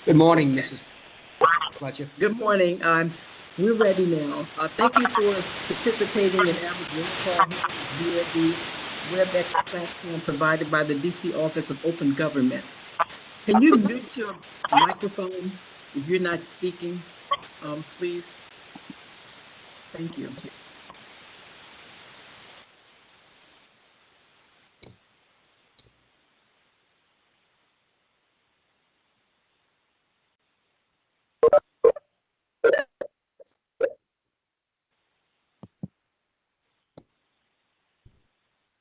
Good morning, Mrs. Fletcher. Good morning. We're ready now. Thank you for participating in our Zoom call hearings via the WebEx platform provided by the DC Office of Open Government. Can you mute your microphone if you're not speaking, please? Thank you.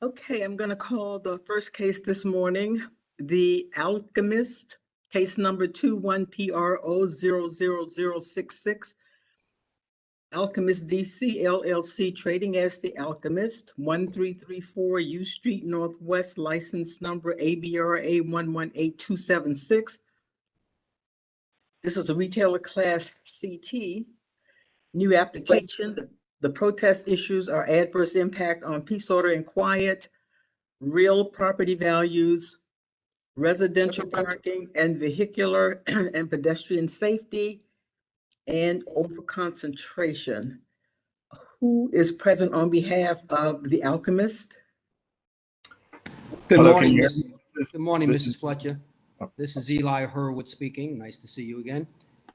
Okay, I'm going to call the first case this morning, The Alchemist, case number 21PRO00066. Alchemist DC LLC, trading as The Alchemist, 1334 U Street Northwest, license number ABRA 118276. This is a retailer class CT. New application. The protest issues are adverse impact on peace, order, and quiet, real property values, residential parking, and vehicular and pedestrian safety, and overconcentration. Who is present on behalf of The Alchemist? Good Hello, morning, can you Miss. hear me? Good morning, This Mrs. is- Fletcher. This is Eli Hurwitz speaking. Nice to see you again.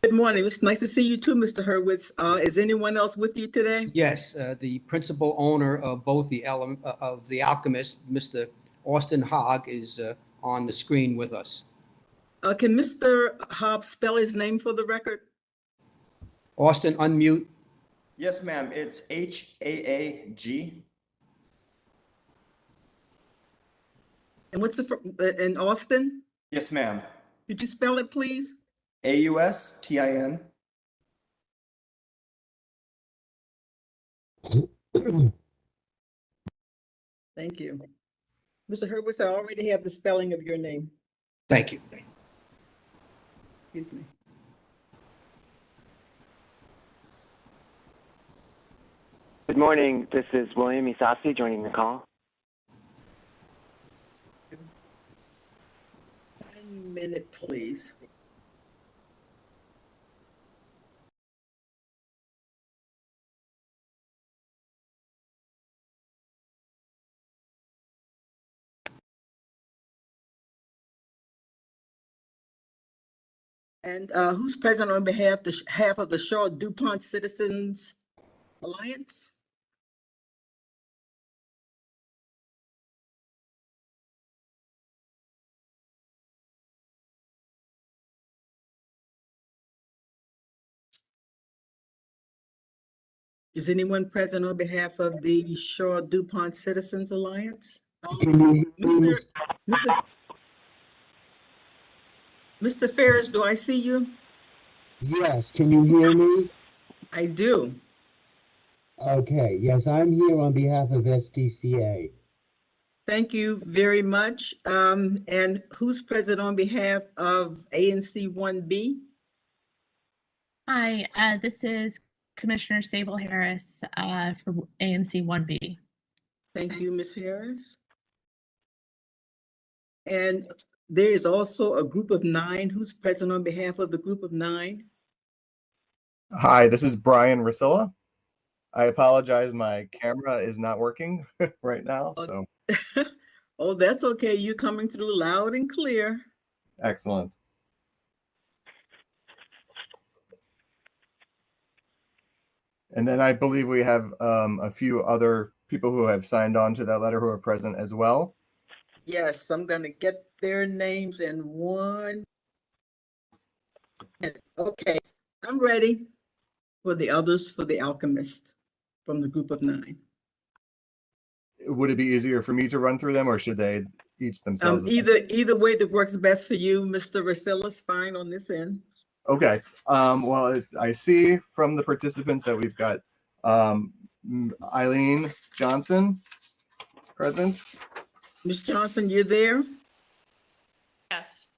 Good morning. It's nice to see you too, Mr. Hurwitz. Is anyone else with you today? Yes, the principal owner of both of the Alchemist, Mr. Austin Hogg, is on the screen with us. Can Mr. Hobbs spell his name for the record? Austin, unmute. Yes, ma'am. It's Haag. And what's in Austin? Yes, ma'am. Could you spell it, please? Austin. Thank you. Mr. Hurwitz, I already have the spelling of your name. Thank you. Excuse me. Good morning. This is William Isasi joining the call. 1 minute, please. And who's present on behalf of the Shaw Dupont Citizens Alliance? Is anyone present on behalf of the Shaw Dupont Citizens Alliance? Mr. Ferris, do I see you? Yes, can you hear me? I do. Okay, yes, I'm here on behalf of SDCA. Thank you very much. And who's present on behalf of ANC 1B? Hi, this is Commissioner Sable Harris for ANC 1B. Thank you, Ms. Harris. And there is also a group of 9. Who's present on behalf of the group of 9? Hi, this is Brian Rusilla. I apologize, my camera is not working right now, so. Oh, that's okay. You're coming through loud and clear. Excellent. And then I believe we have a few other people who have signed on to that letter who are present as well. Yes, I'm going to get their names in 1 minute. Okay, I'm ready for the others for the Alchemist from the group of 9. Would it be easier for me to run through them, or should they each themselves? Either way that works best for you, Mr. Rusilla's fine on this end. Okay. Well, I see from the participants that we've got Eileen Johnson present. Ms. Johnson, you're there? Yes.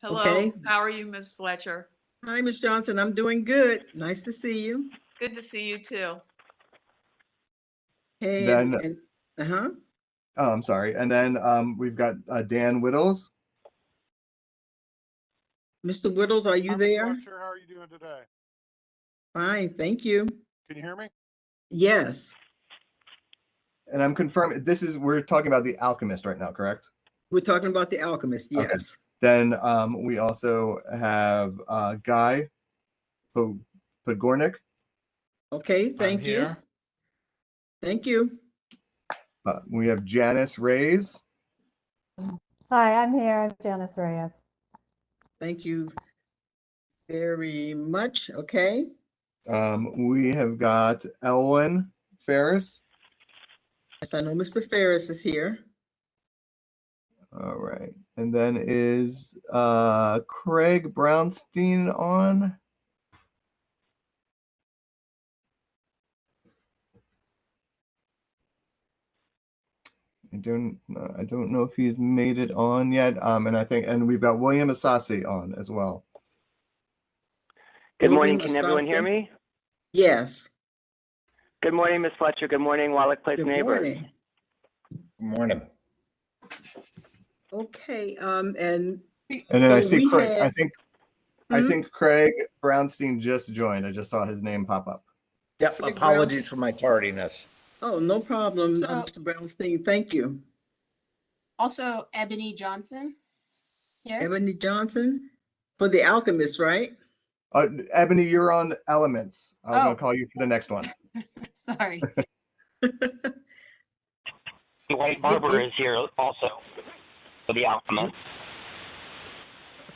Hello. Okay. How are you, Ms. Fletcher? Hi, Ms. Johnson. I'm doing good. Nice to see you. Good to see you too. Oh, I'm sorry. And then we've got Dan Whittles. Mr. Whittles, are you I'm there? Fletcher. How are you doing today? Fine, thank you. Can you hear me? Yes, And I'm confirming we're talking about The Alchemist right now, correct? we're talking about The Alchemist, Okay. yes. Then we also have Guy Podgornik. Okay, thank you. here. Thank you. We have Janice Reyes. Hi, I'm here. I'm Janice Reyes. Thank you very much. Okay. We have got Elwyn Ferris. Yes, I know Mr. Ferris is here. All right. And then is Craig Brownstein on? I don't know if he's made it on yet. And we've got William Asasi on as well. Good morning. William Can everyone hear Asasi? me? Yes. Good morning, Ms. Fletcher. Good morning, Wallach Place Good neighbors. morning. Good morning. Okay, And then so I see we Craig. have- I think Craig Brownstein just joined. I just saw his name pop up. Yep, Craig apologies for my tardiness. Oh, no problem, So- Mr. Brownstein. Thank you. Also, Ebony Johnson here. Ebony Johnson for The Alchemist, right? Ebony, you're on Elements. I was going Oh. to call you for the next one. Sorry. Dwight Barber is here also for The Alchemist.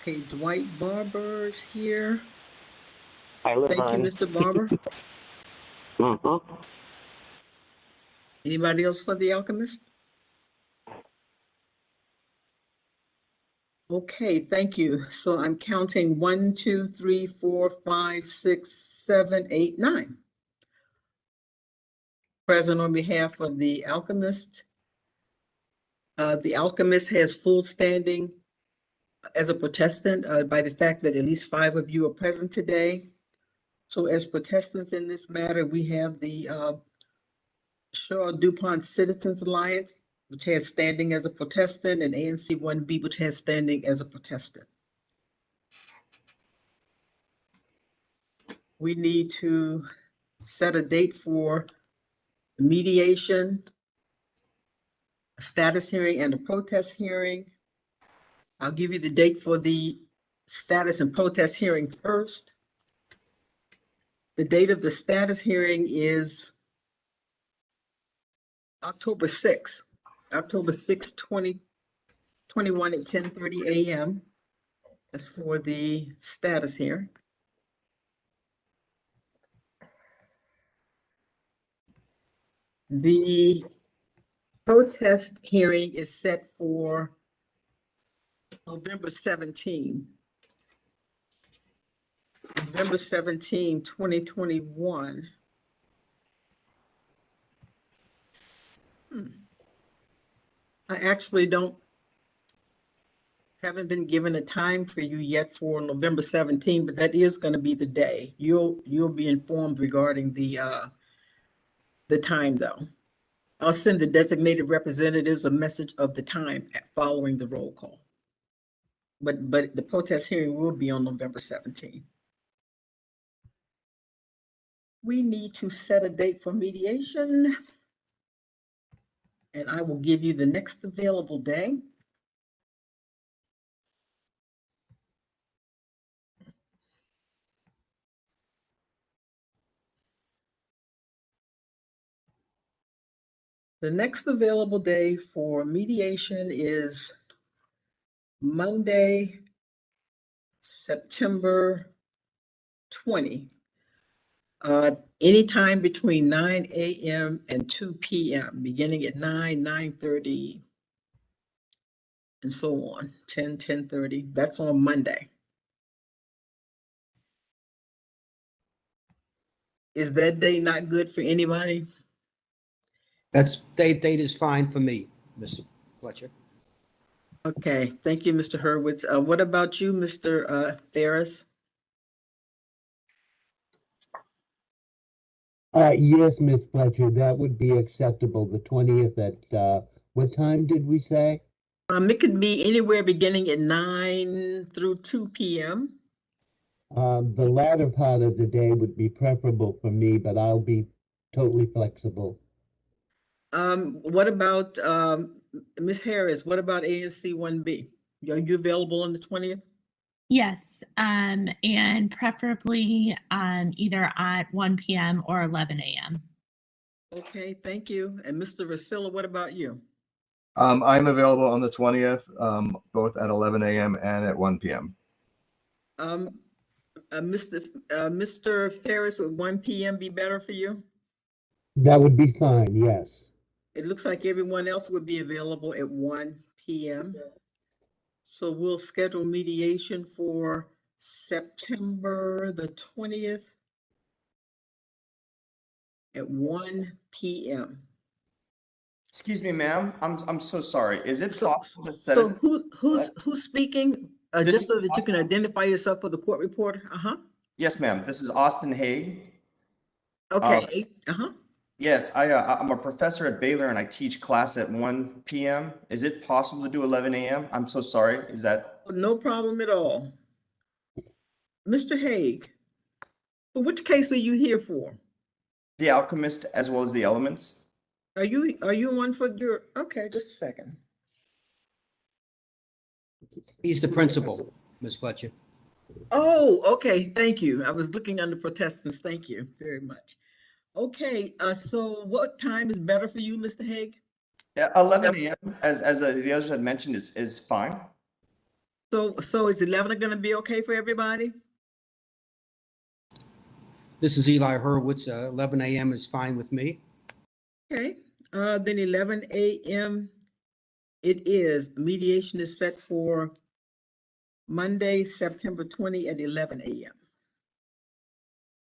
Okay, Dwight Barber's here. Hi, Thank you, Laverne. Mr. Barber. Mm-hmm. Anybody else for The Alchemist? Okay, thank you. So I'm counting 1, 2, 3, 4, 5, 6, 7, 8, 9. Present on behalf of The Alchemist. The Alchemist has full standing as a protestant by the fact that at least 5 of you are present today. So as protestants in this matter, we have the Shaw Dupont Citizens Alliance, which has standing as a protestant, and ANC 1B, which has standing as a protestant. We need to set a date for mediation, a status hearing, and a protest hearing. I'll give you the date for the status and protest hearing first. The date of the status hearing is October 6th, 2021 at 10:30 a.m. That's for the status hearing. The protest hearing is set for November 17, 2021. I actually haven't been given a time for you yet for November 17, but that is going to be the day. You'll be informed regarding the time though. I'll send the designated representatives a message of the time following the roll call. But the protest hearing will be on November 17. We need to set a date for mediation. And I will give you the next available day. The next available day for mediation is Monday, September 20. Anytime between 9 a.m. and 2 p.m., beginning at 9, 9:30, and so on, 10, 10:30. That's on Monday. Is that day not good for anybody? That date is fine for me, Mr. Fletcher. Okay, thank you, Mr. Hurwitz. What about you, Mr. Ferris? Yes, Ms. Fletcher, that would be acceptable. The 20th at, what time did we say? It could be anywhere beginning at 9 through 2 p.m. The latter part of the day would be preferable for me, but I'll be totally flexible. What about Ms. Harris? What about ANC 1B? Are you available on the 20th? Yes, and preferably either at 1 p.m. or 11 a.m. Okay, thank you. And Mr. Vasilla, what about you? I'm available on the 20th, both at 11 a.m. and at 1 p.m. Mr. Ferris, would 1 p.m. be better for you? That would be fine, yes. It looks like everyone else would be available at 1 p.m. So we'll schedule mediation for September the 20th at 1 p.m. Excuse me, ma'am. I'm so sorry. Is it So- possible to set So it? who's speaking? This Just is so that you can Austin. identify yourself for the court reporter? Yes, ma'am. This is Austin Haig. Okay, Yes, I'm a professor at Baylor and I teach class at 1 p.m. Is it possible to do 11 a.m.? I'm so sorry. Is that? no problem at all. Mr. Haig, which case are you here for? The Alchemist as well as the Elements. Are you on for your, okay, just a second. He's the principal, Ms. Fletcher. Oh, okay, thank you. I was looking under protestants. Thank you very much. Okay, so what time is better for you, Mr. Haig? Yeah, 11 a.m. as the others had mentioned is fine. So is 11 gonna be okay for everybody? This is Eli Hurwitz. 11 a.m. is fine with me. Okay, then 11 a.m. it is. Mediation is set for Monday, September 20 at 11 a.m.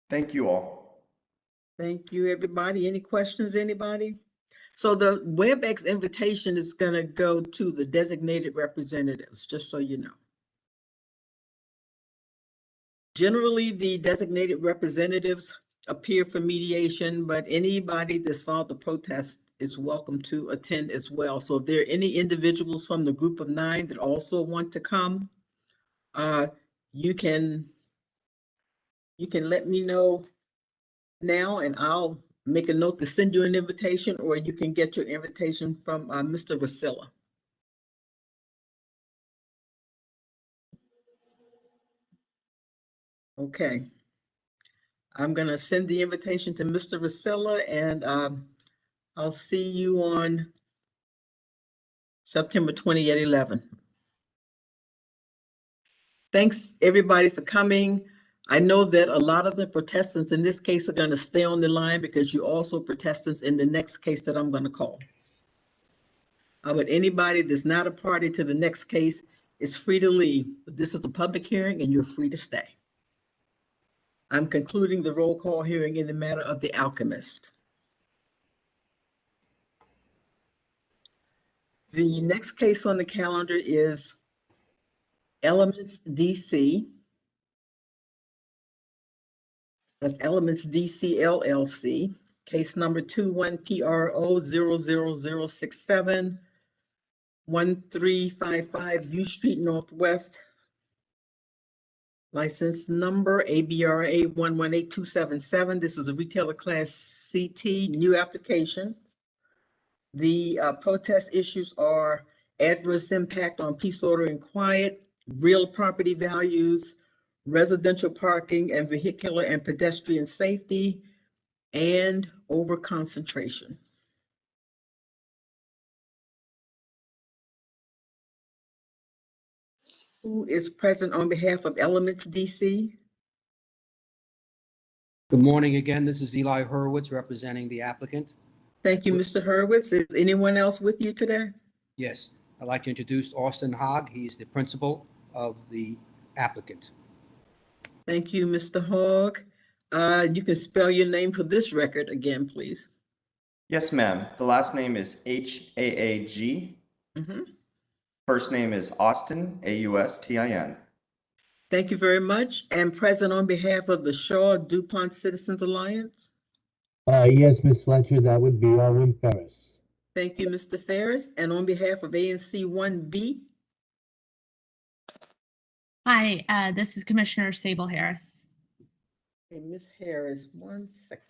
Thank you all. Thank you, everybody. Any questions, anybody? So the WebEx invitation is gonna go to the designated representatives, just so you know. Generally, the designated representatives appear for mediation, but anybody that's filed a protest is welcome to attend as well. So if there are any individuals from the group of 9 that also want to come, you can let me know now and I'll make a note to send you an invitation, or you can get your invitation from Mr. Vasilla. Okay. I'm gonna send the invitation to Mr. Vasilla, and I'll see you on September 20 at 11. Thanks, everybody, for coming. I know that a lot of the protestants in this case are gonna stay on the line because you're also protestants in the next case that I'm gonna call. But anybody that's not a party to the next case is free to leave. But this is a public hearing and you're free to stay. I'm concluding the roll call hearing in the matter of the Alchemist. The next case on the calendar is Elements DC. That's Elements DC LLC, case number 21PRO00067, 1355 U Street Northwest. License number ABRA 118277. This is a retailer class CT new application. The protest issues are adverse impact on peace, order, and quiet, real property values, residential parking, and vehicular and pedestrian safety, and overconcentration. Who is present on behalf of Elements DC? Good morning again. This is Eli Hurwitz representing the applicant. Thank you, Mr. Hurwitz. Is anyone else with you today? Yes, I'd like to introduce Austin Hogg. He's the principal of the applicant. Thank you, Mr. Hogg. You can spell your name for this record again, please. Yes, ma'am. The last name is Haag. First name is Austin, Austin. Thank you very much. And present on behalf of the Shaw Dupont Citizens Alliance? Yes, Ms. Fletcher, that would be Owen Ferris. Thank you, Mr. Ferris. And on behalf of ANC 1B, Hi, this is Commissioner Sable Harris. and Ms. Harris, 1 second.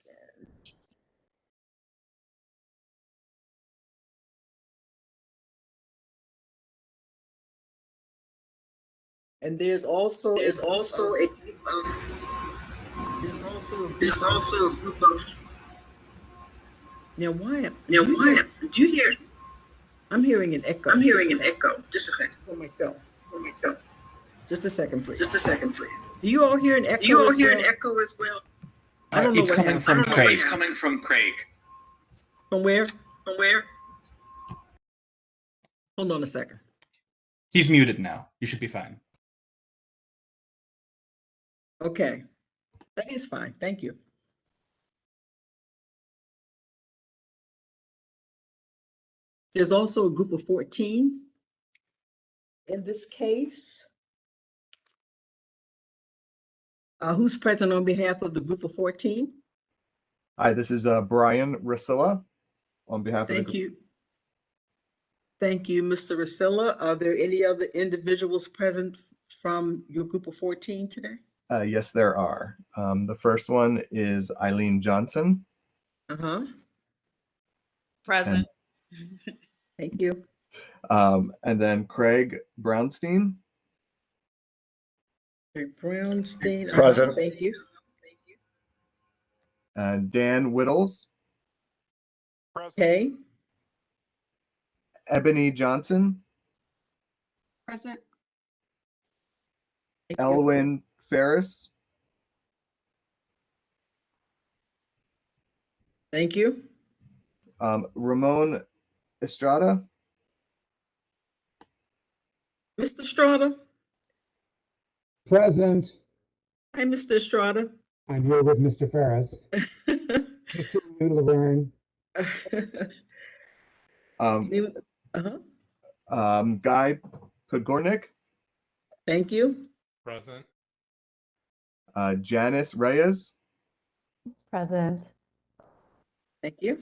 And there's also a group of now why do you hear? I'm hearing an echo. Just a second. For myself. Just a second, please. Do you all hear an echo? As well? I don't know It's what coming happened. from Craig. From where? Hold on a second. He's muted now. You should be fine. Okay. That is fine. Thank you. There's also a group of 14 in this case. Who's present on behalf of the group of 14? Hi, this is Brian Ricilla on behalf of the Thank group. you. Thank you, Mr. Ricilla. Are there any other individuals present from your group of 14 today? Yes, there are. The first one is Eileen Johnson. Uh-huh. Present. Thank you. And then Craig Brownstein. Craig Brownstein. Present. Thank you. Dan Whittles. Present. Okay. Ebony Johnson. Present. Thank you. Elwyn Ferris. Thank you. Ramon Estrada. Mr. Estrada. Present. Hi, Mr. Estrada. I'm here with Mr. Ferris. Good seeing you, Laverne. Guy Podgornik. Thank you. Present. Janice Reyes. Present. Thank you.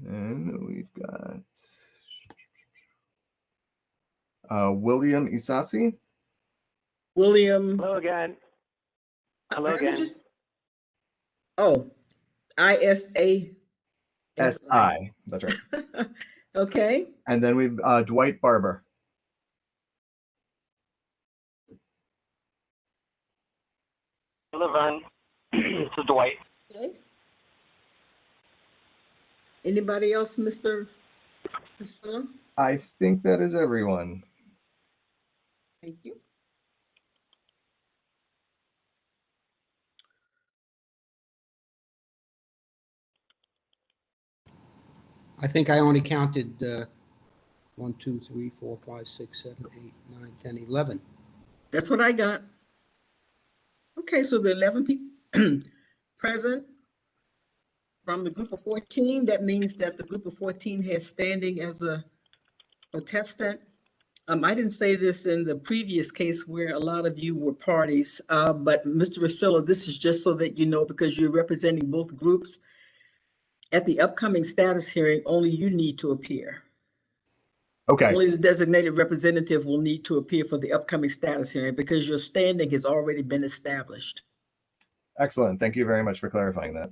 And we've got William Isasi. William. Hello again. Oh, ISA. SI. That's right. Okay. And then we've Dwight Barber. Laverne. This is Dwight. Okay. Anybody else, Mr. Priscilla? I think that is everyone. Thank you. I think I only counted 1, 2, 3, 4, 5, 6, 7, 8, 9, 10, 11. That's what I got. Okay, so the 11 people present from the group of 14. That means that the group of 14 has standing as a protestant. I didn't say this in the previous case where a lot of you were parties, but Mr. Ricilla, this is just so that you know, because you're representing both groups. At the upcoming status hearing, only you need to appear. Okay. Only the designated representative will need to appear for the upcoming status hearing because your standing has already been established. Excellent. Thank you very much for clarifying that.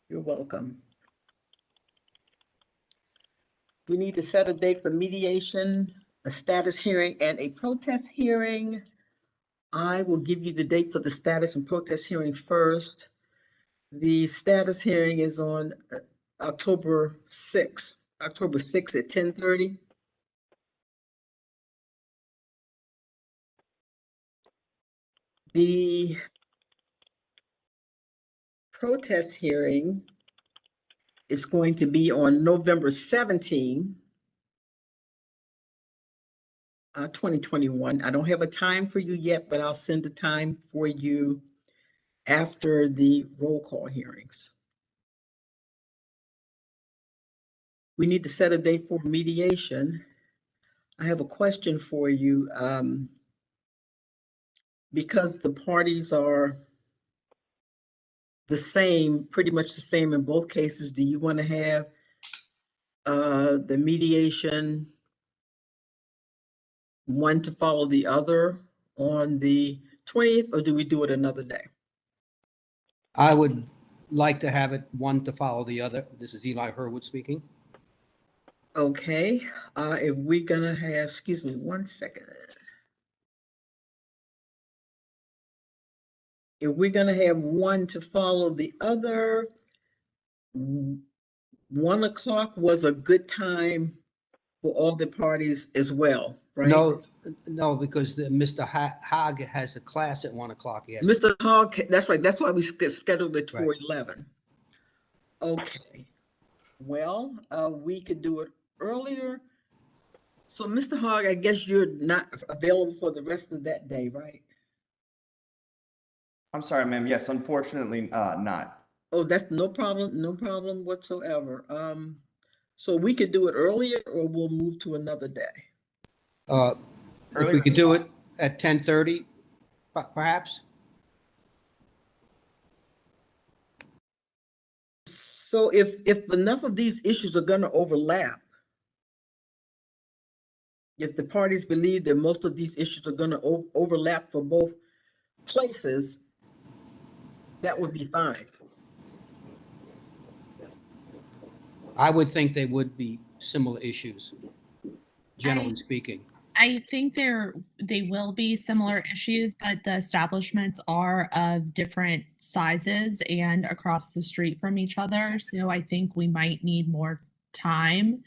You're welcome. We need to set a date for mediation, a status hearing, and a protest hearing. I will give you the date for the status and protest hearing first. The status hearing is on October 6th at 10:30. The protest hearing is going to be on November 17, 2021. I don't have a time for you yet, but I'll send a time for you after the roll call hearings. We need to set a date for mediation. I have a question for you. Because the parties are the same, pretty much the same in both cases, do you want to have the mediation, one to follow the other on the 20th, or do we do it another day? I would like to have it one to follow the other. This is Eli Hurwood speaking. Okay, if we're gonna have, excuse me, 1 second. If we're gonna have one to follow the other, 1 o'clock was a good time for all the parties as well, right? No, because Mr. Haag has a class at 1 o'clock. Yes. Mr. Hogg, that's right, that's why we scheduled it for Right. 11. Okay, well, we could do it earlier. So, Mr. Hogg, I guess you're not available for the rest of that day, right? I'm sorry, ma'am. Yes, unfortunately, not. Oh, that's no problem whatsoever. So we could do it earlier, or we'll move to another day. If Earlier we could is do fine. it at 10:30, perhaps? So if enough of these issues are gonna overlap, if the parties believe that most of these issues are gonna overlap for both places, that would be fine. I would think they would be similar issues, generally speaking. I think they will be similar issues, but the establishments are of different sizes and across the street from each other. So I think we might need more time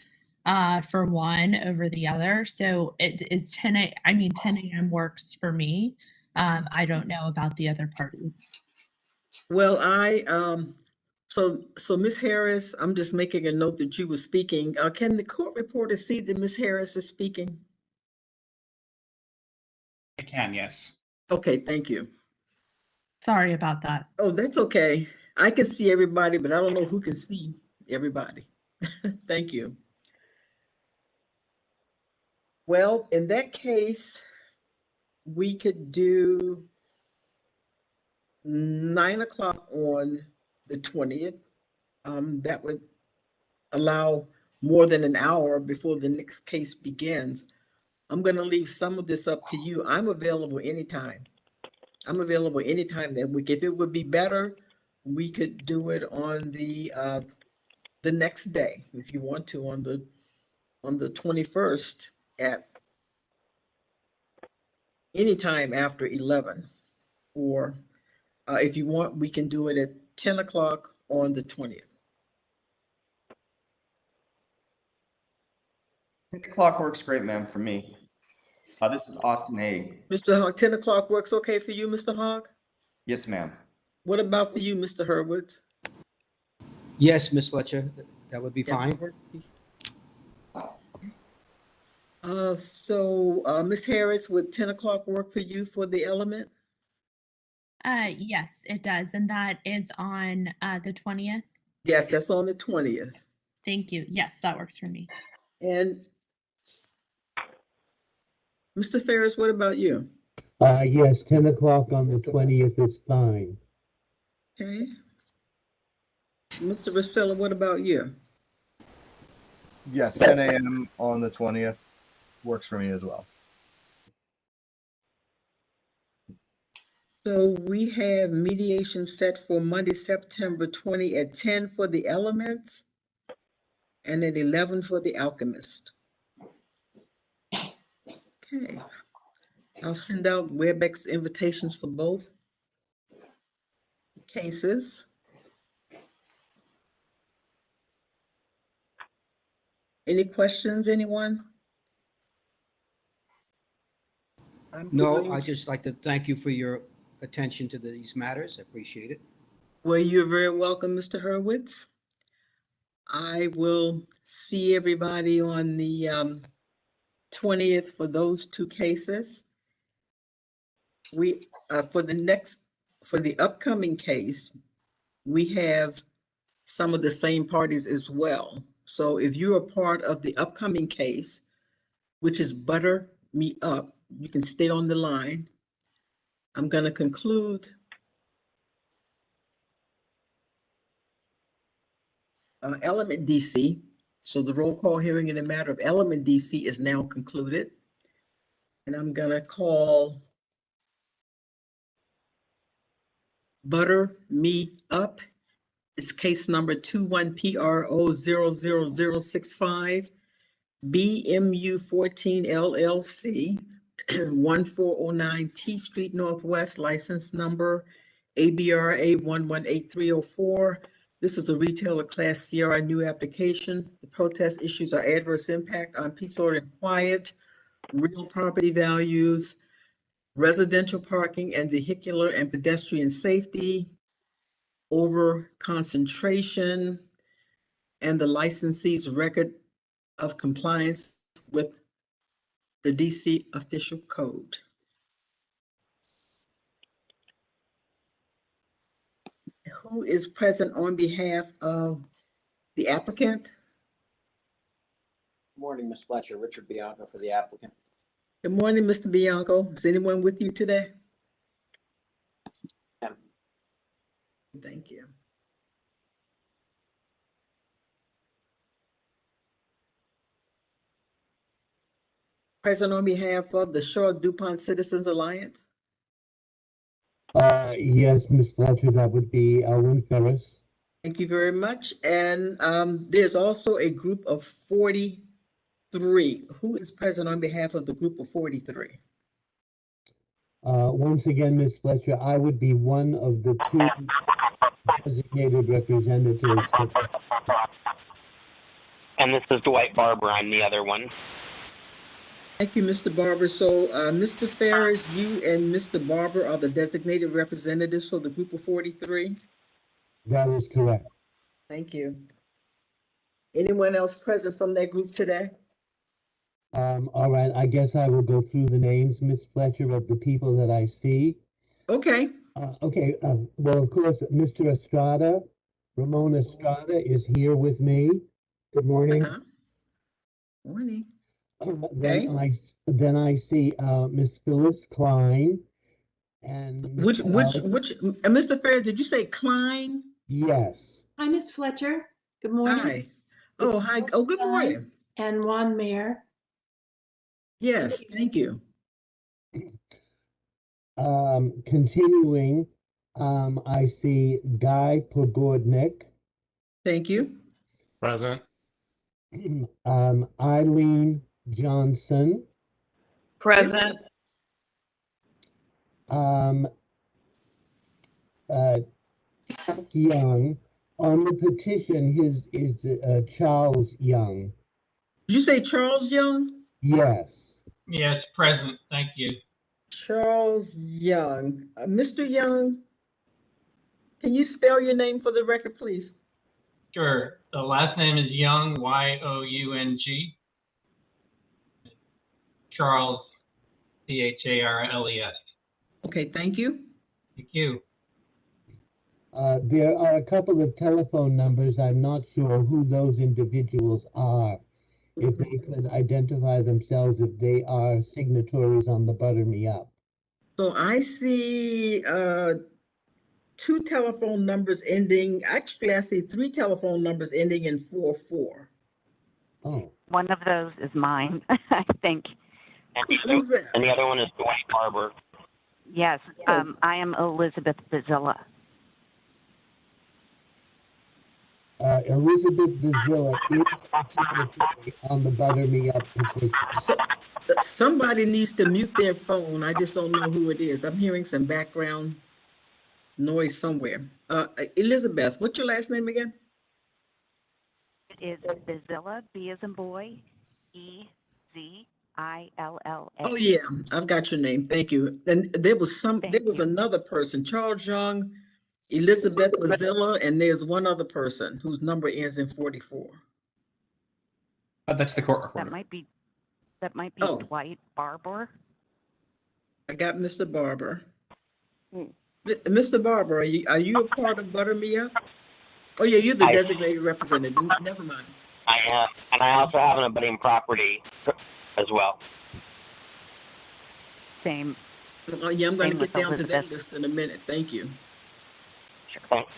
for one over the other. So it is 10 a.m. works for me. I don't know about the other parties. Well, so Ms. Harris, I'm just making a note that you were speaking. Can the court reporter see that Ms. Harris is speaking? I can, yes. Okay, thank you. Sorry about that. Oh, that's okay. I can see everybody, but I don't know who can see everybody. Thank you. Well, in that case, we could do 9 o'clock on the 20th. That would allow more than an hour before the next case begins. I'm going to leave some of this up to you. I'm available anytime. I'm available anytime that week. If it would be better, we could do it on the next day, if you want to, on the 21st at any time after 11. Or if you want, we can do it at 10 o'clock on the 20th. 10 o'clock works great, ma'am, for me. This is Austin Haig. Mr. Hogg, 10 o'clock works okay for you, Mr. Hogg? Yes, ma'am. What about for you, Mr. Hurwitz? Yes, Ms. Fletcher, that would be fine. Ms. Harris, would 10 o'clock work for you for the element? Yes, it does. And that is on the 20th. Yes, that's on the 20th. Thank you. Yes, that works for me. And Mr. Ferris, what about you? Yes, 10 o'clock on the 20th is fine. Okay. Mr. Rusilla, what about you? Yes, 10 a.m. on the 20th works for me as well. So we have mediation set for Monday, September 20 at 10 for the elements and at 11 for the alchemist. Okay. I'll send out WebEx invitations for both cases. Any questions, anyone? No, I'd just like to thank you for your attention to these matters. I appreciate it. Well, you're very welcome, Mr. Hurwitz. I will see everybody on the 20th for those two cases. We for the upcoming case, we have some of the same parties as well. So if you're a part of the upcoming case, which is Butter Me Up, you can stay on the line. I'm going to conclude element DC, So the roll call hearing in the matter of Element DC is now concluded. And I'm gonna call Butter Me Up. It's case number 21PRO00065, BMU 14 LLC, 1409 T Street Northwest, license number ABRA 118304. This is a retailer class CRI new application. The protest issues are adverse impact on peace, order, and quiet, real property values, residential parking and vehicular and pedestrian safety, over concentration, and the licensee's record of compliance with the DC official code. Who is present on behalf of the applicant? Good morning, Ms. Fletcher. Richard Bianco for the applicant. Good morning, Mr. Bianco. Is anyone with you today? Thank you. Present on behalf of the Shore Dupont Citizens Alliance? Yes, Ms. Fletcher, that would be Elwin Ferris. Thank you very much. And there's also a group of 43. Who is present on behalf of the group of 43? Once again, Ms. Fletcher, I would be one of the two designated representatives. And this is Dwight Barber. I'm the other one. Thank you, Mr. Barber. So, Mr. Ferris, you and Mr. Barber are the designated representatives for the group of 43? That is correct. Thank you. Anyone else present from that group today? All right, I guess I will go through the names, Ms. Fletcher, of the people that I see. Okay. Okay, well, of course, Mr. Estrada, Ramon Estrada is here with me. Good morning. Morning. Then I see Miss Phyllis Klein and Mr. Ferris, did you say Klein? Yes. Hi, Miss Fletcher. Good morning. Hi. Oh, hi. Oh, good morning. And Juan Mayer. Yes, thank you. Continuing, I see Guy Pogornik. Thank you. Present. Eileen Johnson. Present. Chuck Young. On the petition, his is Charles Young. Did you say Charles Young? Yes. Yes, present. Thank you. Charles Young. Mr. Young, can you spell your name for the record, please? Sure. The last name is Young, Y-O-U-N-G. Charles, C-H-A-R-L-E-S. Okay, thank you. Thank you. There are a couple of telephone numbers. I'm not sure who those individuals are. If they could identify themselves, if they are signatories on the Butter Me Up. So I see two telephone numbers ending, actually I see three telephone numbers ending in 44. Oh. One of those is mine, I think. Who's that? And the other one is Dwight Barber. Yes, I am Elizabeth Bazilla. Elizabeth Bazilla is signatory on the Butter Me Up petition. Somebody needs to mute their phone. I just don't know who it is. I'm hearing some background noise somewhere. Elizabeth, what's your last name again? It is Bazilla, B as in boy, E-Z-I-L-L-A. Oh yeah, I've got your name. Thank you. And there was another person, Charles Young, Elizabeth Bazilla, and there's one other person whose number ends in 44. That's the court reporter. That might be Dwight Barber. I got Mr. Barber. Mr. Barber, are you a part of Butter Me Up? Oh yeah, you're the designated representative. Never mind. I am, and I also have an abutting property as well. Same. Oh yeah, I'm going to get down to that list in a minute. Thank you. Sure. Thanks.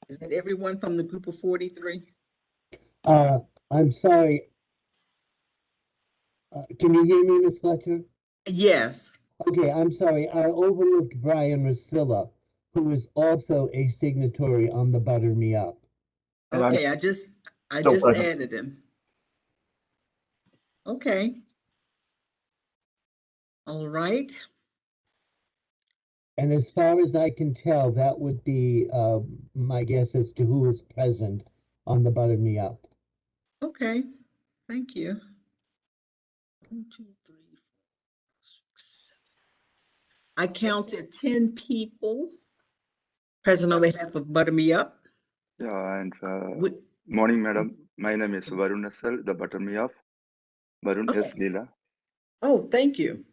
Is that everyone from the group of 43? I'm sorry. Can you hear me, Ms. Fletcher? Yes. Okay, I'm sorry. I overlooked Brian Rusilla, who is also a signatory on the Butter Me Up. And I'm Okay, I just still present. added him. Okay. All right. And as far as I can tell, that would be my guess as to who is present on the Butter Me Up. Okay. Thank you. 1, 2, 3, 4, 6, 7. I counted 10 people present on behalf of Butter Me Up. Yeah, and Would- morning, madam. My name is Varun Asal, the Butter Me Up. Varun S. Leela. Oh, thank you.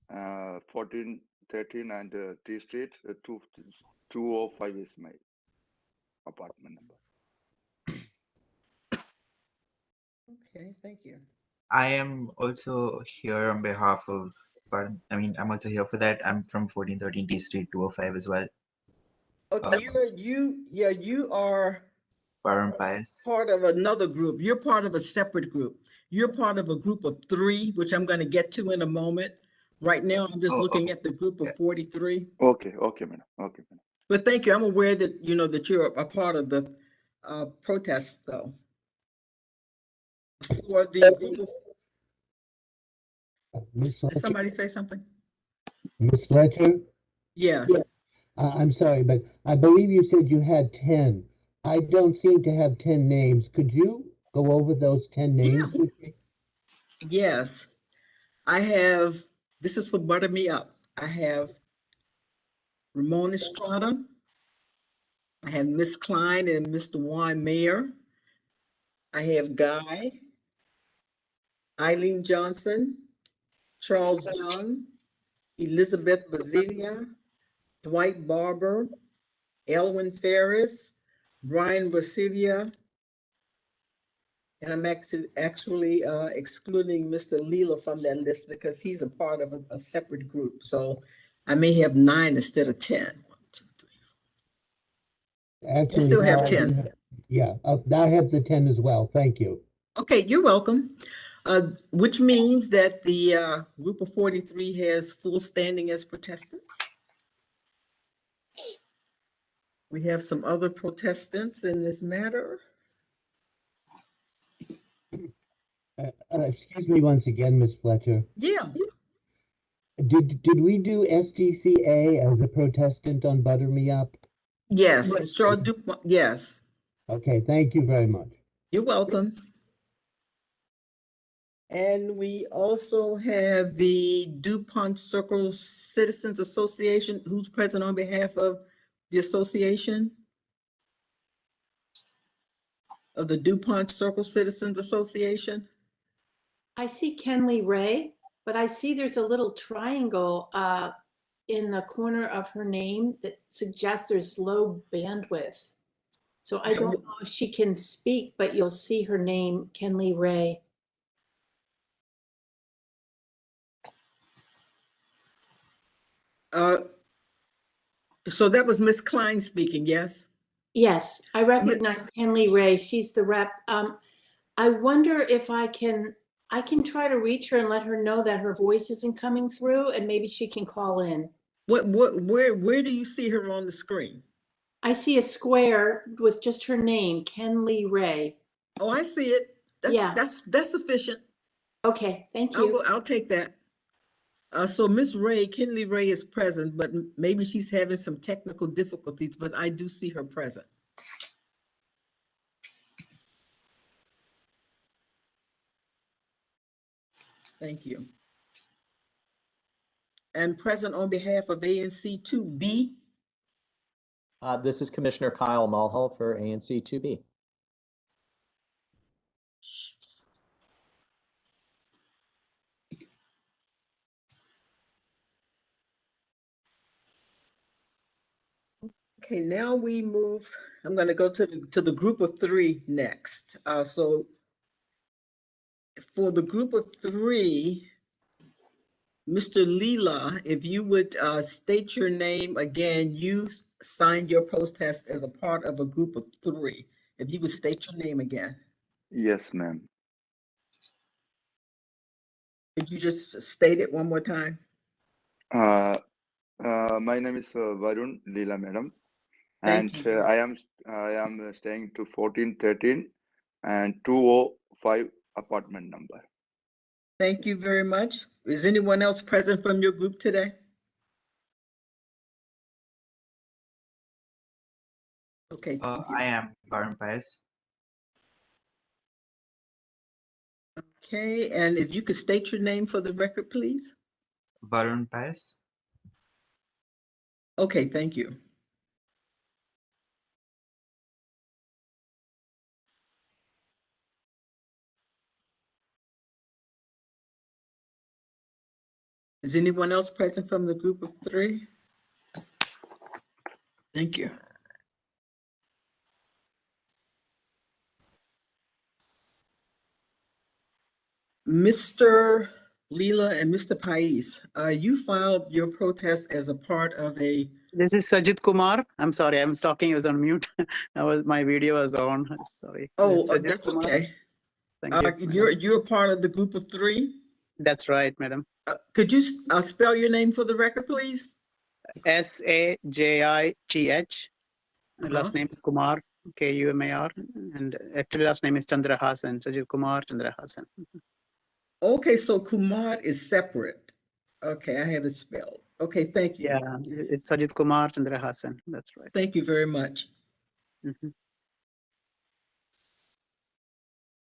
1413 and T Street, 205 is my apartment number. Okay, thank you. I am also here on behalf of, I'm also here for that. I'm from 1413 T Street, 205 as well. Okay, you are Baron Pius. part of another group. You're part of a separate group. You're part of a group of 3, which I'm going to get to in a moment. Right now, I'm just looking at the group of 43. Okay, madam. Okay, madam. But thank you. I'm aware that that you're a part of the protest, though. For the group of, did somebody say something? Miss Fletcher? Yes. I'm sorry, but I believe you said you had 10. I don't seem to have 10 names. Could you go over those 10 names with me? Yes. I have, this is for Butter Me Up. I have Ramon Estrada. I have Miss Klein and Mr. Juan Mayer. I have Guy, Eileen Johnson, Charles Young, Elizabeth Basilia, Dwight Barber, Elwin Ferris, Brian Vasilia, and I'm actually excluding Mr. Leela from that list because he's a part of a separate group. So I may have 9 instead of 10. 1, 2, 3. Actually, You still have I 10. Yeah, I have the 10 as well. Thank you. Okay, you're welcome. Which means that the group of 43 has full standing as protestants. We have some other protestants in this matter. Excuse me once again, Miss Fletcher. Yeah. Did we do SDCA as a protestant on Butter Me Up? Yes, Charles Dupont. Yes. Okay, thank you very much. You're welcome. And we also have the Dupont Circle Citizens Association. Who's present on behalf of the association? Of the Dupont Circle Citizens Association? I see Kenley Ray, but I see there's a little triangle in the corner of her name that suggests there's low bandwidth. So I don't know if she can speak, but you'll see her name, Kenley Ray. So that was Miss Klein speaking, yes? Yes, I recognize Kenley Ray. She's the rep. I wonder if I can try to reach her and let her know that her voice isn't coming through, and maybe she can call in. Where do you see her on the screen? I see a square with just her name, Kenley Ray. Oh, I see it. That's sufficient. Okay, thank you. I'll take that. So Miss Ray, Kenley Ray is present, but maybe she's having some technical difficulties, but I do see her present. Thank you. And present on behalf of ANC 2B. This is Commissioner Kyle Mulhall for ANC 2B. Okay, now we move. I'm going to go to the group of 3 next. So for the group of 3, Mr. Leela, if you would state your name again, you signed your protest as a part of a group of 3. If you would state your name again. Yes, ma'am. Could you just state it one more time? My name is Varun Leela, madam, Thank and you. I am staying to 1413 and 205 apartment number. Thank you very much. Is anyone else present from your group today? Okay. Thank you. I am Varun Paez. Okay, and if you could state your name for the record, please. Varun Paez. Okay, thank you. Is anyone else present from the group of 3? Thank you. Mr. Leela and Mr. Pais, you filed your protest as a part of a. This is Sajid Kumar. I'm sorry, I'm talking. I was on mute. My video was on. Sorry. Oh, Sajid that's Kumar. okay. Thank you. You're part of the group of 3. That's right, madam. Could you spell your name for the record, please? Sajith. Last name is Kumar. Kumar, and actually last name is Chandrahasan. Sajid Kumar Chandrahasan. Okay, so Kumar is separate. Okay, I have it spelled. Okay, thank you. Yeah, it's Sajid Kumar Chandrahasan. That's right. Thank you very much.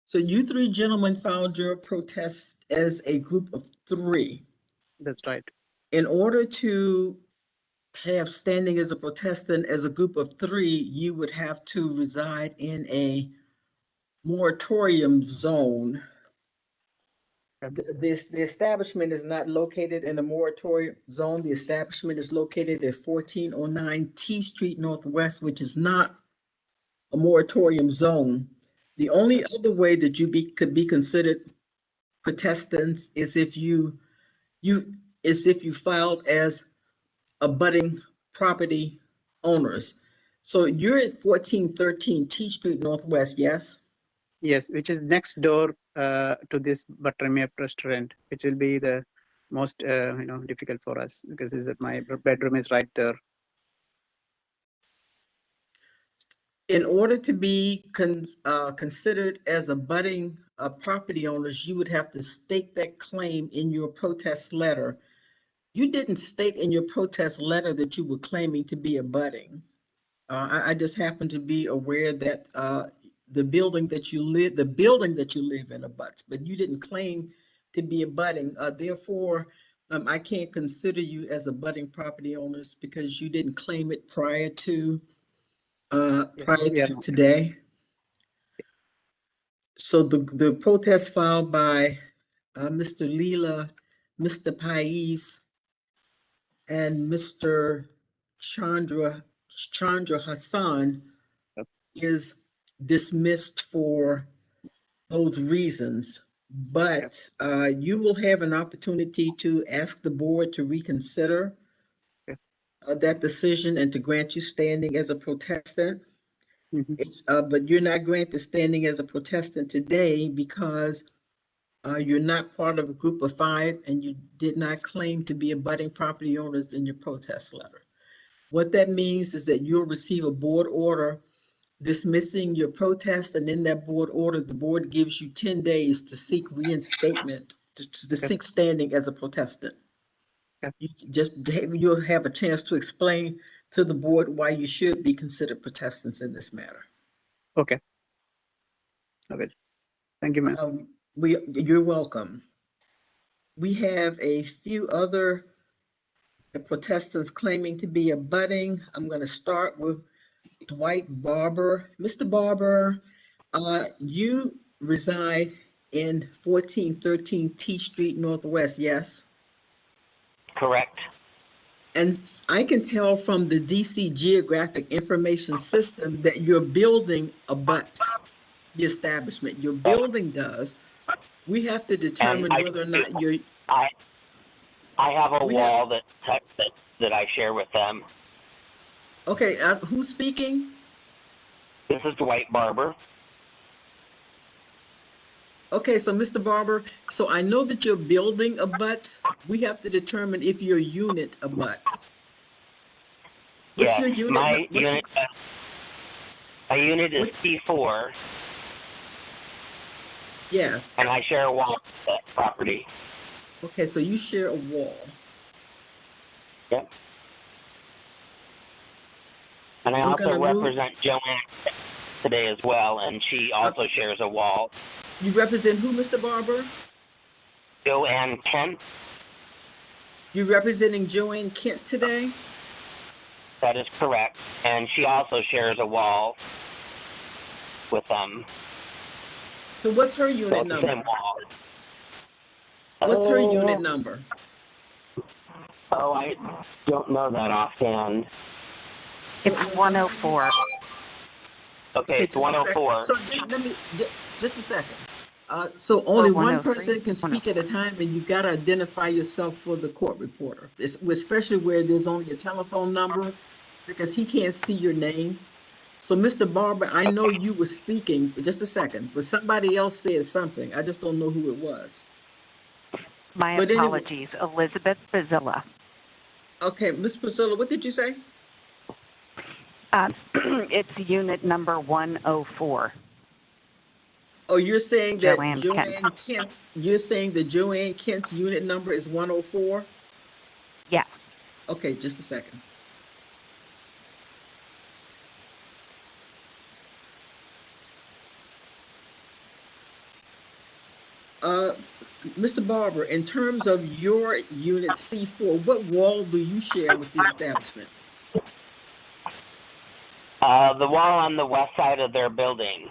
So you 3 gentlemen filed your protest as a group of 3. That's right. In order to have standing as a protestant as a group of 3, you would have to reside in a moratorium zone. The establishment is not located in a moratorium zone. The establishment is located at 1409 T Street Northwest, which is not a moratorium zone. The only other way that you could be considered protestants is if you filed as abutting property owners. So you're at 1413 T Street Northwest, yes? Yes, which is next door to this Buttermilk restaurant, which will be the most difficult for us because my bedroom is right there. In order to be considered as abutting property owners, you would have to state that claim in your protest letter. You didn't state in your protest letter that you were claiming to be abutting. I just happen to be aware that the building that you live in abuts, but you didn't claim to be abutting. Therefore, I can't consider you as abutting property owners because you didn't claim it prior to today. So the protest filed by Mr. Leela, Mr. Pais, and Mr. Chandra Hassan is dismissed for those reasons, but you will have an opportunity to ask the board to reconsider that decision and to grant you standing as a protestant. But you're not granted standing as a protestant today because you're not part of a group of 5 and you did not claim to be abutting property owners in your protest letter. What that means is that you'll receive a board order dismissing your protest, and in that board order, the board gives you 10 days to seek reinstatement, to seek standing as a protestant. You'll have a chance to explain to the board why you should be considered protestants in this matter. Okay. Okay. Thank you, ma'am. You're welcome. We have a few other protestants claiming to be abutting. I'm going to start with Dwight Barber. Mr. Barber, you reside in 1413 T Street Northwest, yes? Correct. And I can tell from the DC Geographic Information System that your building abuts the establishment. Your building does. We have to determine whether or not you're... I have a We have- wall that I share with them. Okay, who's speaking? This is Dwight Barber. Okay, so Mr. Barber, so I know that your building abuts. We have to determine if your unit abuts. What's Yes, your unit? my unit. My unit is C4, Yes. and I share a wall with that property. Okay, so you share a wall. Yep. And I I'm also gonna move- represent Joanne today as well, and she also shares a wall. You represent who, Mr. Barber? Joanne Kent. You're representing Joanne Kent today? That is correct, and she also shares a wall with them. So what's her So unit it's the number? same wall. What's her unit number? Oh, I don't know that offhand. It's 104. Okay, it's just a second. 104. So just a second. So only one 103, person can speak at a time, and you've got to identify yourself for the court reporter, especially where there's only a telephone number, because he can't see your name. So, Mr. Barber, I know you were speaking, but just a second, but somebody else said something. I just don't know who it was. My But anyway- apologies, Elizabeth Bazilla. Okay, Ms. Priscilla, what did you say? It's unit number 104. Oh, you're saying that Joanne Kent. You're saying that Joanne Kent's unit number is 104? Yeah. Okay, just a second. Mr. Barber, in terms of your unit C4, what wall do you share with the establishment? The wall on the west side of their building.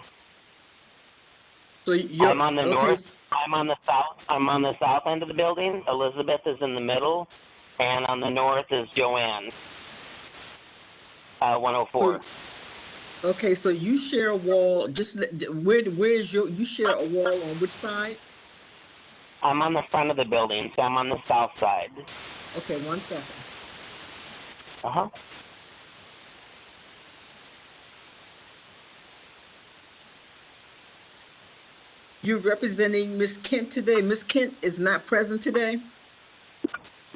So you're, I'm on the okay, north. I'm on the south. I'm on the south end of the building. Elizabeth is in the middle, and on the north is Joanne. 104. Okay, so you share a wall. Where's you share a wall on which side? I'm on the front of the building, so I'm on the south side. Okay, 1 second. Uh-huh. You're representing Ms. Kent today. Ms. Kent is not present today?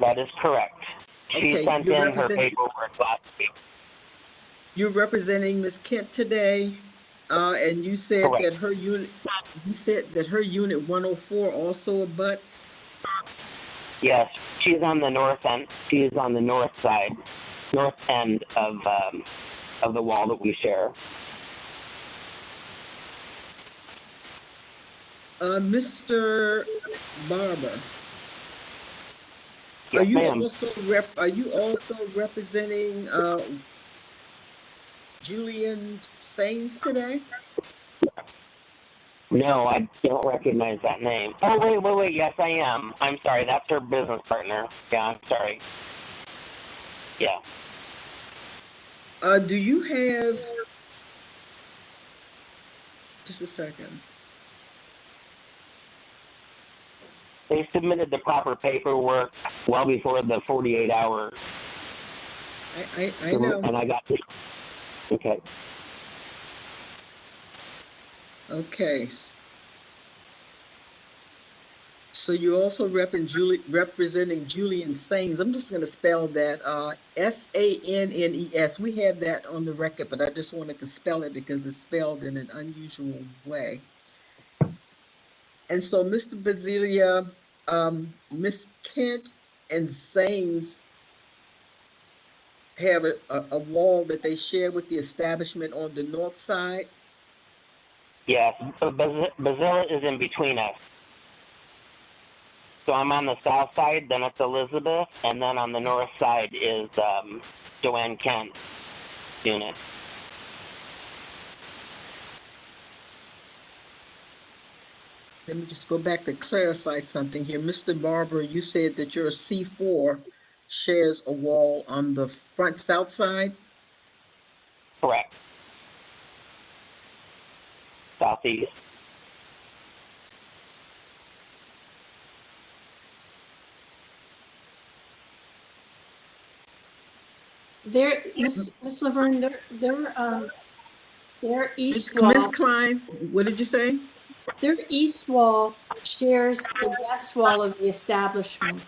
That is correct. She Okay, sent you're in her representing- paperwork last week. You're representing Ms. Kent today, and you said Correct. that her unit, you said that her unit 104 also abuts? Yes, she's on the north end. She is on the north side, north end of the wall that we share. Mr. Barber, Yes, are you ma'am. also representing Julian Sains today? No, I don't recognize that name. Oh, wait. Yes, I am. I'm sorry. That's her business partner. Yeah, I'm sorry. Yeah. Do you have, just a second. They submitted the proper paperwork well before the 48-hour. I know. And I got it. Okay. Okay. So you're also representing Julian Sains. I'm just going to spell that Sannes. We had that on the record, but I just wanted to spell it because it's spelled in an unusual way. And so, Mr. Basilia, Ms. Kent and Sains have a wall that they share with the establishment on the north side. Yes, Bazilla is in between us. So I'm on the south side, then it's Elizabeth, and then on the north side is Joanne Kent's unit. Let me just go back to clarify something here. Mr. Barber, you said that your C4 shares a wall on the front south side? Correct. Southeast. Miss Laverne, their east wall. Miss Klein, what did you say? Their east wall shares the west wall of the establishment.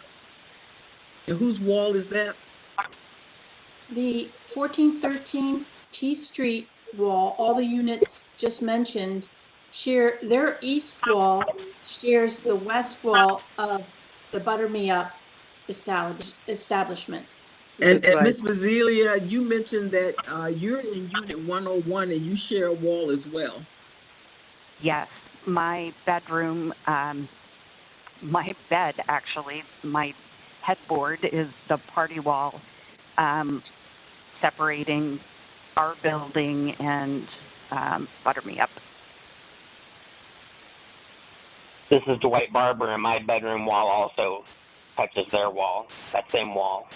And whose wall is that? The 1413 T Street wall, all the units just mentioned, share their east wall shares the west wall of the Butter Me Up establishment. And Ms. Basilia, you mentioned that you're in unit 101 and you share a wall as well. Yes, my bedroom, my bed actually, my headboard is the party wall separating our building and Butter Me Up. This is Dwight Barber, and my bedroom wall also touches their wall, that same wall.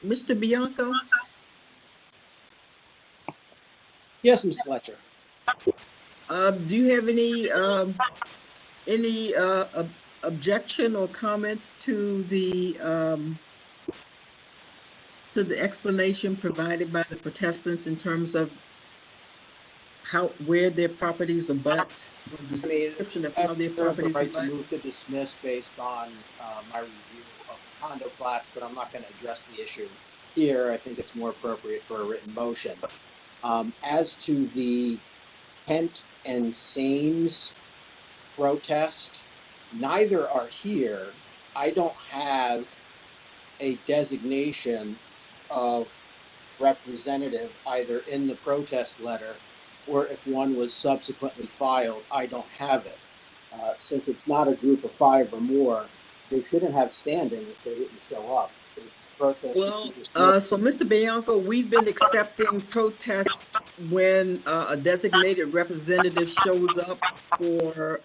Mr. Bianco? Yes, Ms. Fletcher. Do you have any objection or comments to the explanation provided by the protestants in terms of where their properties abut? Or the description of how their properties right abut? to move to dismiss based on my review of the condo plats, but I'm not going to address the issue here. I think it's more appropriate for a written motion. As to the Kent and Sames protest, neither are here. I don't have a designation of representative either in the protest letter or if one was subsequently filed, I don't have it. Since it's not a group of 5 or more, they shouldn't have standing if they didn't show up. Well, so Mr. Bianco, we've been accepting protests when a designated representative shows up for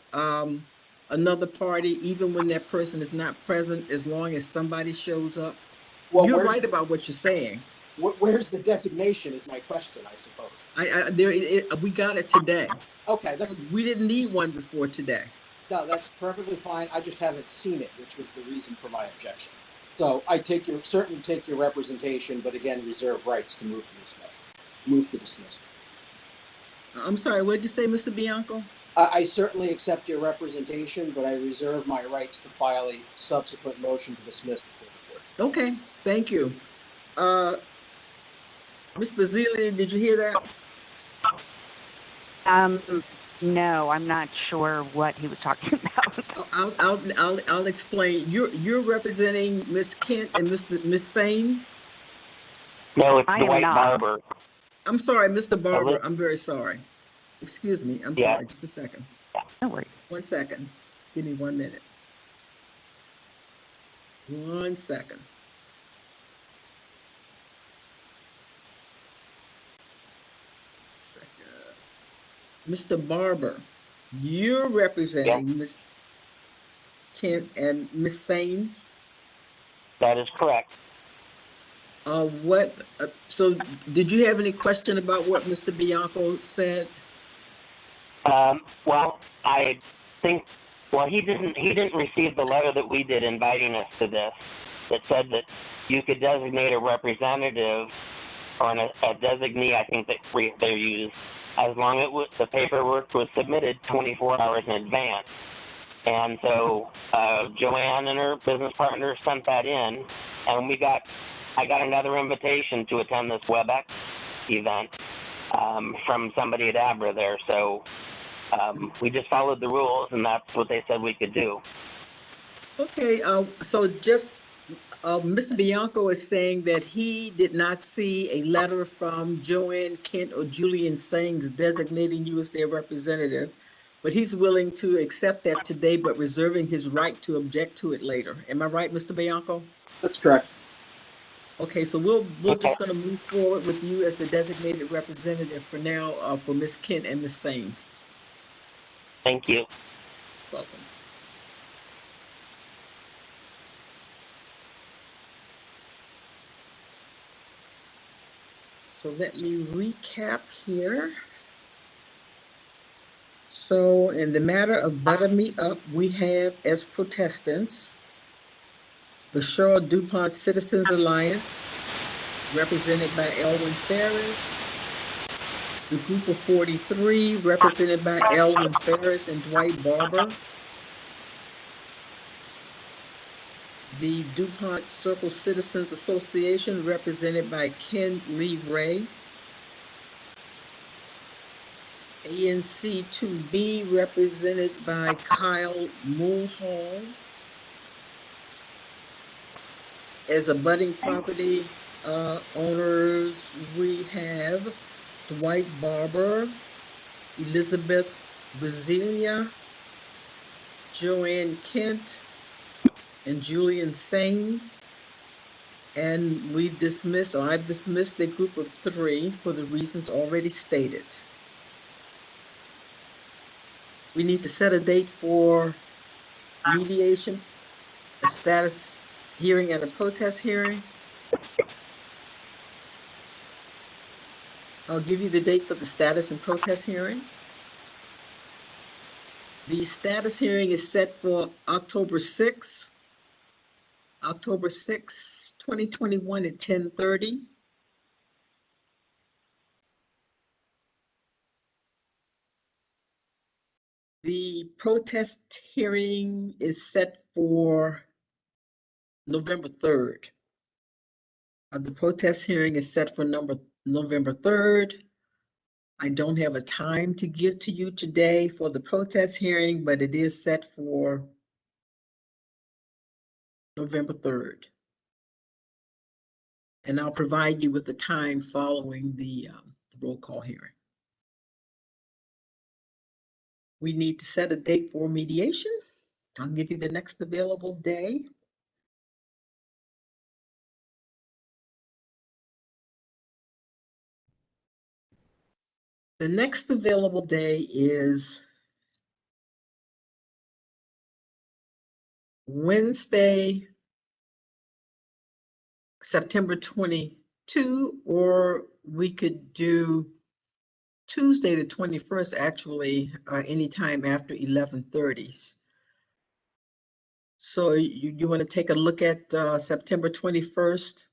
another party, even when that person is not present, as long as somebody shows up. Well, you're right about what you're saying. Where's the designation is my question, I suppose. We got it today. Okay. We didn't need one before today. No, that's perfectly fine. I just haven't seen it, which was the reason for my objection. So I certainly take your representation, but again, reserve rights to move to dismiss. I'm sorry, what did you say, Mr. Bianco? I certainly accept your representation, but I reserve my rights to file a subsequent motion to dismiss before the court. Okay, thank you. Ms. Basile, did you hear that? No, I'm not sure what he was talking about. I'll explain. You're representing Ms. Kent and Ms. Sames? No, it's Dwight Barber. I'm sorry, Mr. Barber. I'm very sorry. Excuse me. I'm sorry. Just a second. No worries. 1 second. Give me 1 minute. 1 second. Mr. Barber, you're representing Ms. Kent and Ms. Saines? That is correct. So did you have any question about what Mr. Bianco said? Well, I think, he didn't receive the letter that we did inviting us to this that said that you could designate a representative or a designee, I think that they use, as long as the paperwork was submitted 24 hours in advance. And so Joanne and her business partner sent that in, and I got another invitation to attend this WebEx event from somebody at ABRA there. So we just followed the rules, and that's what they said we could do. Okay, so just Mr. Bianco is saying that he did not see a letter from Joanne Kent or Julian Saines designating you as their representative, but he's willing to accept that today, but reserving his right to object to it later. Am I right, Mr. Bianco? That's correct. Okay, so we're just gonna move forward with you as the designated representative for now, for Ms. Kent and Ms. Sains. Thank you. Welcome. So let me recap here. So in the matter of Butter Me Up, we have as protestants the Cheryl Dupont Citizens Alliance, represented by Elwin Ferris, the Group of 43, represented by Elwin Ferris and Dwight Barber, the Dupont Circle Citizens Association, represented by Ken Lee Ray, ANC 2B, represented by Kyle Mulhall. As a budding property owners, we have Dwight Barber, Elizabeth Bazilia, Joanne Kent, and Julian Sains. And I've dismissed the group of 3 for the reasons already stated. We need to set a date for mediation, a status hearing, and a protest hearing. I'll give you the date for the status and protest hearing. The status hearing is set for October 6th, 2021 at 10:30. The protest hearing is set for November 3rd. The protest hearing is set for November 3rd. I don't have a time to give to you today for the protest hearing, but it is set for November 3rd. And I'll provide you with the time following the roll call hearing. We need to set a date for mediation. I'll give you the next available day. The next available day is Wednesday, September 22, or we could do Tuesday, the 21st, actually, anytime after 11:30. So you want to take a look at September 21st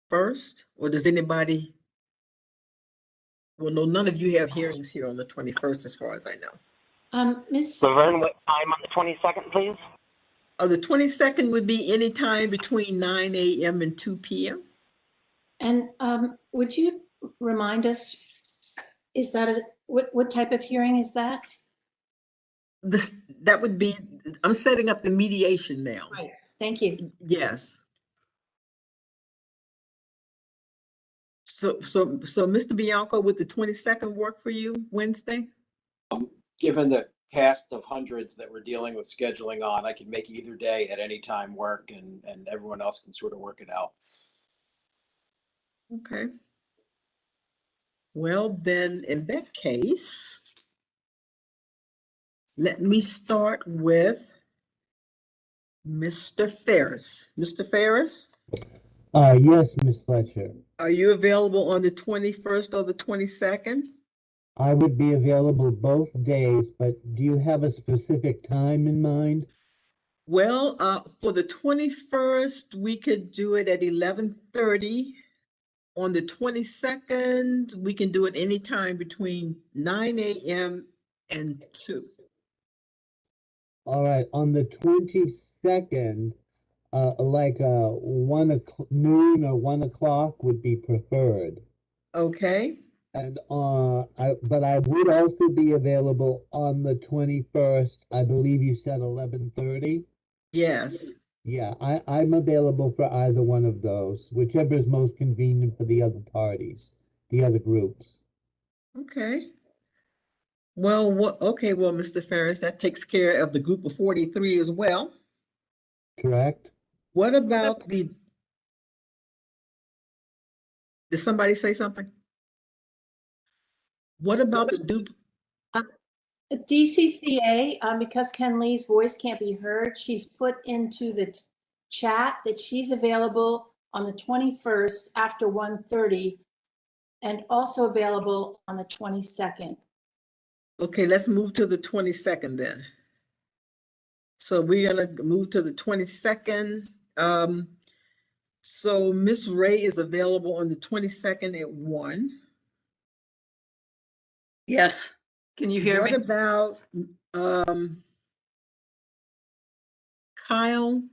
first, or does anybody? Well, no, none of you have hearings here on the 21st, as far as I know. Miss Laverne, what time on the 22nd, please? The 22nd would be any time between 9 a.m. and 2 p.m. And would you remind us, is that what type of hearing is that? That would be, I'm setting up the mediation now. Right, thank you. Yes. So Mr. Bianco, would the 22nd work for you, Wednesday? Given the cast of hundreds that we're dealing with scheduling on, I could make either day at any time work, and everyone else can sort of work it out. Okay. Well, then in that case, let me start with Mr. Ferris. Mr. Ferris? Yes, Ms. Fletcher. Are you available on the 21st or the 22nd? I would be available both days, but do you have a specific time in mind? Well, for the 21st, we could do it at 11:30. On the 22nd, we can do it anytime between 9 a.m. and 2. All right, on the 22nd, like noon or 1 o'clock would be preferred. Okay. And but I would also be available on the 21st. I believe you said 11:30. Yes. Yeah, I'm available for either one of those, whichever is most convenient for the other parties, the other groups. Okay. Well, okay, well, Mr. Ferris, that takes care of the group of 43 as well. Correct. What about Did somebody say something? What about the DCCA, because Ken Lee's voice can't be heard, she's put into the chat that she's available on the 21st after 1:30 and also available on the 22nd. Okay, let's move to the 22nd then. So we're gonna move to the 22nd. So Miss Ray is available on the 22nd at 1. Yes. Can you hear me? What about Kyle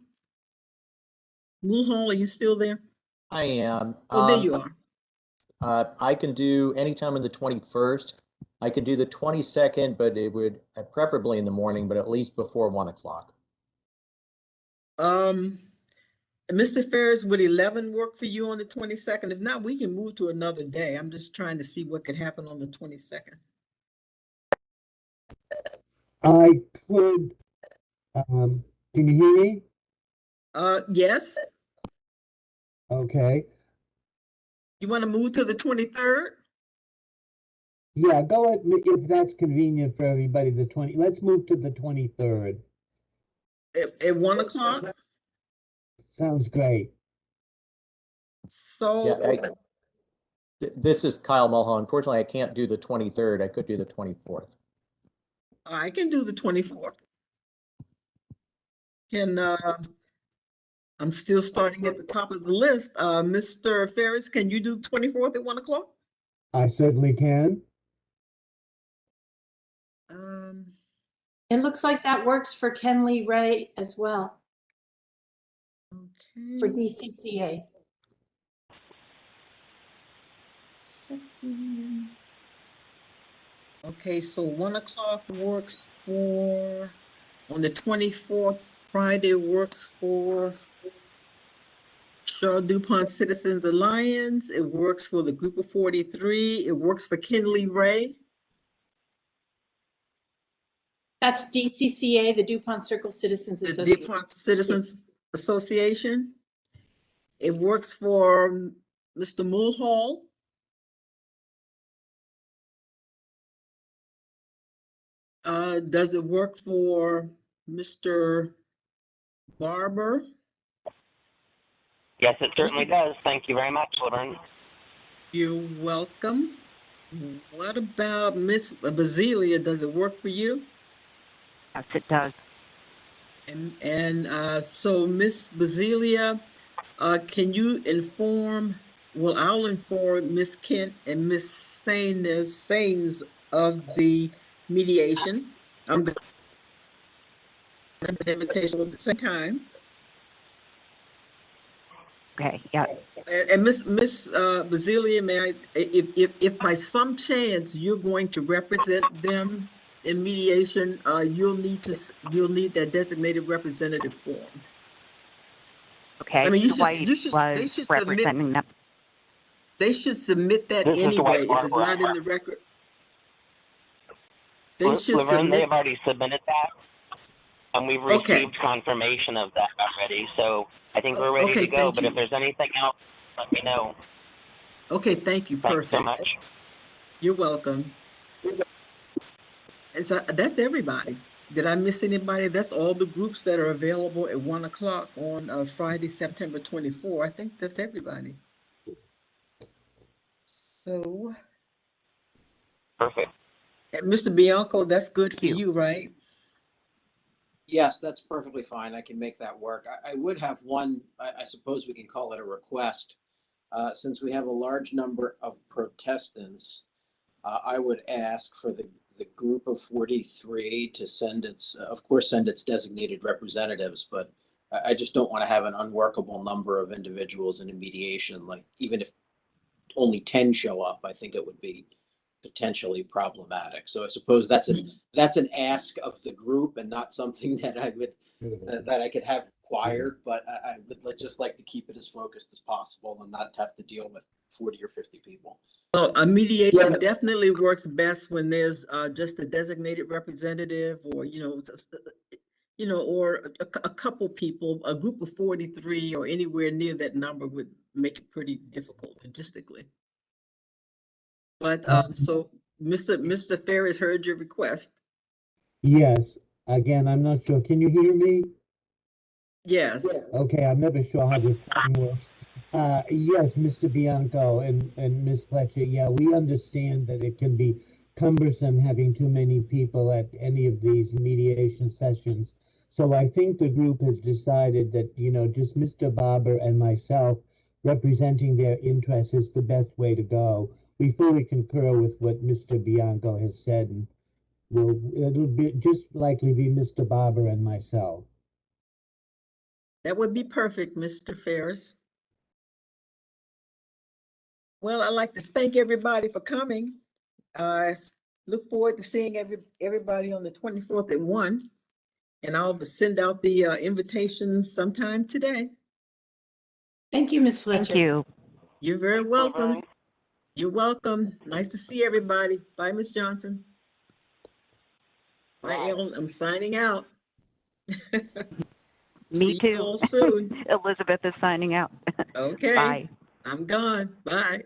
Mulhall? Are you still there? I am. Oh, there you are. I can do anytime on the 21st. I could do the 22nd, but it would preferably in the morning, but at least before 1 o'clock. Mr. Ferris, would 11 work for you on the 22nd? If not, we can move to another day. I'm just trying to see what could happen on the 22nd. I could, can you hear me? Yes. Okay. You want to move to the 23rd? Yeah, go at, if that's convenient for everybody, let's move to the 23rd. At 1 o'clock? Sounds great. So Yeah, this is Kyle Mulholland. Unfortunately, I can't do the 23rd. I could do the 24th. I can do the 24th. I'm still starting at the top of the list. Mr. Ferris, can you do the 24th at 1 o'clock? I certainly can. It looks like that works for Ken Lee Ray as well. Okay. For DCCA. Okay, so 1 o'clock works for, on the 24th, Friday works for Charles Dupont Citizens Alliance. It works for the Group of 43. It works for Ken Lee Ray. That's DCCA, the Dupont Circle Citizens The Association. Dupont Citizens Association. It works for Mr. Mulhall. Does it work for Mr. Barber? Yes, it certainly does. Thank you very much, Laverne. You're welcome. What about Miss Basilia? Does it work for you? Yes, it does. And so Miss Basilia, can you inform, well, I'll inform Miss Kent and Miss Sains of the mediation. I'm going to send an invitation at the same time. Okay, yeah. And Miss Basilia, may I, if by some chance you're going to represent them in mediation, you'll need that designated representative form. Okay. I mean, Dwight they should representing them. They should submit that This is anyway Dwight if it's Barber. not in the record. They should Laverne, submit. they've already submitted that, and we've received confirmation of that already. So I think we're ready to go. But if there's anything else, let me know. Okay, thank you. Thanks so much. You're welcome. And so that's everybody. Did I miss anybody? That's all the groups that are available at 1 o'clock on Friday, September 24. I think that's everybody. So. Perfect. And Mr. Bianco, that's good for you, right? Yes, that's perfectly fine. I can make that work. I would have one, I suppose we can call it a request. Since we have a large number of protestants, I would ask for the group of 43 to send its, of course, send its designated representatives, but I just don't want to have an unworkable number of individuals in a mediation. Like, even if only 10 show up, I think it would be potentially problematic. So I suppose that's an ask of the group and not something that I would that I could have required, but I would just like to keep it as focused as possible and not have to deal with 40 or 50 people. So a mediation definitely works best when there's just a designated representative, or you know, or a couple people, a group of 43 or anywhere near that number would make it pretty difficult logistically. But so Mr. Ferris heard your request. Yes, again, I'm not sure. Can you hear me? Yes. Okay, I'm never sure how this thing works. Yes, Mr. Bianco and Ms. Fletcher, yeah, we understand that it can be cumbersome having too many people at any of these mediation sessions. So I think the group has decided that, you know, just Mr. Barber and myself representing their interests is the best way to go. We fully concur with what Mr. Bianco has said, and it'll be just likely be Mr. Barber and myself. That would be perfect, Mr. Ferris. Well, I'd like to thank everybody for coming. I look forward to seeing everybody on the 24th at 1. And I'll send out the invitations sometime today. Thank you, Ms. Fletcher. Thank you. You're very welcome. You're welcome. Nice to see everybody. Bye, Ms. Johnson. Bye, Ellen. I'm signing out. Me See you too. all soon. Elizabeth is signing out. Okay. Bye. I'm gone. Bye.